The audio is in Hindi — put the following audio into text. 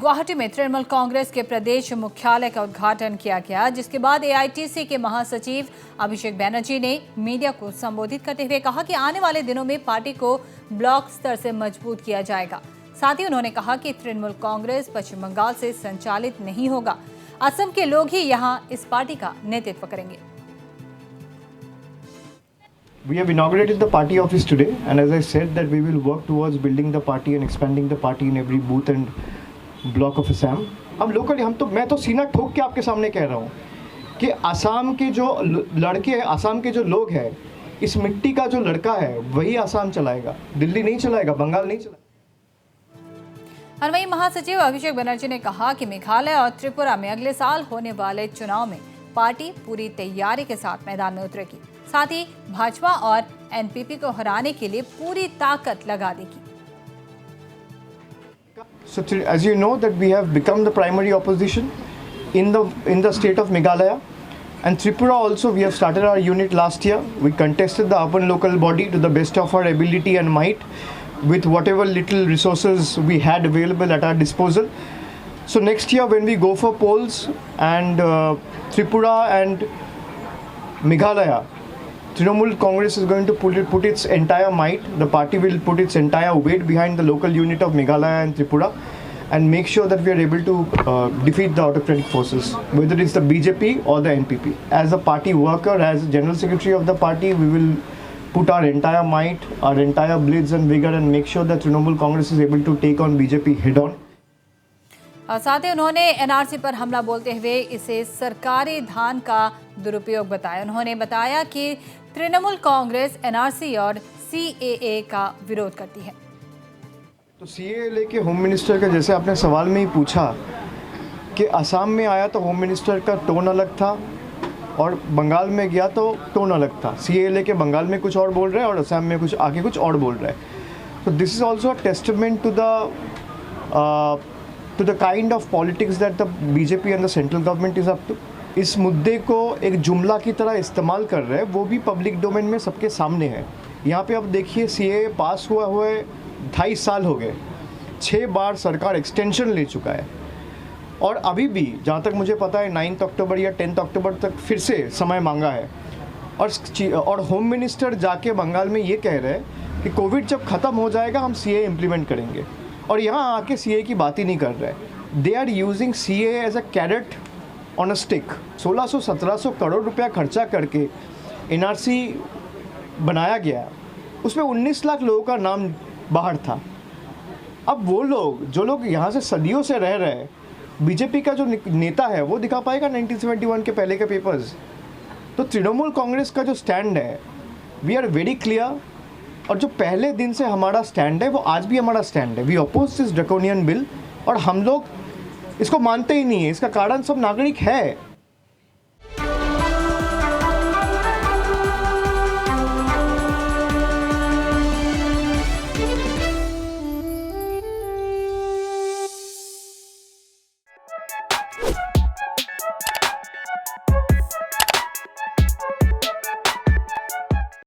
गुवाहाटी में तृणमूल कांग्रेस के प्रदेश मुख्यालय का उद्घाटन किया गया, जिसके बाद एआईटीसी के महासचिव अभिषेक बैनर्जी ने मीडिया को संबोधित करते हुए कहा कि आने वाले दिनों में पार्टी को ब्लॉक स्तर से मजबूत किया जाएगा। साथ ही उन्होंने कहा कि तृणमूल कांग्रेस पश्चिम बंगाल से संचालित नहीं होगा, असम के लोग ही यहां इस पार्टी का नेतृत्व करेंगे। We have inaugurated the party office today, and as I said that we will work towards building the party and expanding the party in every booth and block of Assam. हम लोकली मैं तो सीना ठोक के आपके सामने कह रहा हूँ कि असम के जो लड़के हैं, असम के जो लोग हैं, इस मिट्टी का जो लड़का है वही असम चलाएगा, दिल्ली नहीं चलाएगा, बंगाल नहीं चलाएगा। और वहीं महासचिव अभिषेक बनर्जी ने कहा कि मेघालय और त्रिपुरा में अगले साल होने वाले चुनाव में पार्टी पूरी तैयारी के साथ मैदान में उतरेगी, साथ ही भाजपा और एनपीपी को हराने के लिए पूरी ताकत लगा देगी। So as you know that we have become the primary opposition in the state of Meghalaya, and Tripura also we have started our unit last year. We contested the urban local body to the best of our ability and might with whatever little resources we had available at our disposal. So next year when we go for polls and Tripura and Meghalaya, Trinamool Congress is going to put its entire might. The party will put its entire weight behind the local unit of Meghalaya and Tripura and make sure that we are able to defeat the autocratic forces, whether it's the BJP or the NPP. As a party worker, as general secretary of the party, we will put our entire might, our entire blitz and vigor and make sure that Trinamool Congress is able to take on BJP head on. साथ ही उन्होंने एनआरसी पर हमला बोलते हुए इसे सरकारी धन का दुरुपयोग बताया। उन्होंने बताया कि तृणमूल कांग्रेस एनआरसी और सीएए का विरोध करती है। तो सीएए लेके होम मिनिस्टर का, जैसे आपने सवाल में ही पूछा कि असम में आया तो होम मिनिस्टर का टोन अलग था और बंगाल में गया तो टोन अलग था। सीएए लेके बंगाल में कुछ और बोल रहे हैं और असम में कुछ आके कुछ और बोल रहे हैं। तो this is also a testament to the kind of politics that the BJP and the central government is up to. इस मुद्दे को एक जुमला की तरह इस्तेमाल कर रहे हैं, वो भी पब्लिक डोमेन में सबके सामने है। यहाँ पे अब देखिए सीएए पास हुआ हुए 2.5 साल हो गए, 6 बार सरकार एक्सटेंशन ले चुका है और अभी भी जहाँ तक मुझे पता है 9 अक्टूबर या 10 अक्टूबर तक फिर से समय मांगा है। और होम मिनिस्टर जाके बंगाल में ये कह रहे हैं कि कोविड जब ख़त्म हो जाएगा हम सीएए इम्प्लीमेंट करेंगे, और यहाँ आके सीए की बात ही नहीं कर रहे। They are using CA as a carrot on a stick. 1600-1700 crore रुपया खर्चा करके एनआरसी बनाया गया, उसमें 19 लाख लोगों का नाम बाहर था। अब वो लोग जो लोग यहाँ से सदियों से रह रहे हैं, बीजेपी का जो नेता है वो दिखा पाएगा 1971 के पहले के पेपर्स? तो तृणमूल कांग्रेस का जो स्टैंड है, वी आर वेरी क्लियर, और जो पहले दिन से हमारा स्टैंड है वो आज भी हमारा स्टैंड है। We oppose this draconian bill और हम लोग इसको मानते ही नहीं है। इसका कारण सब नागरिक है।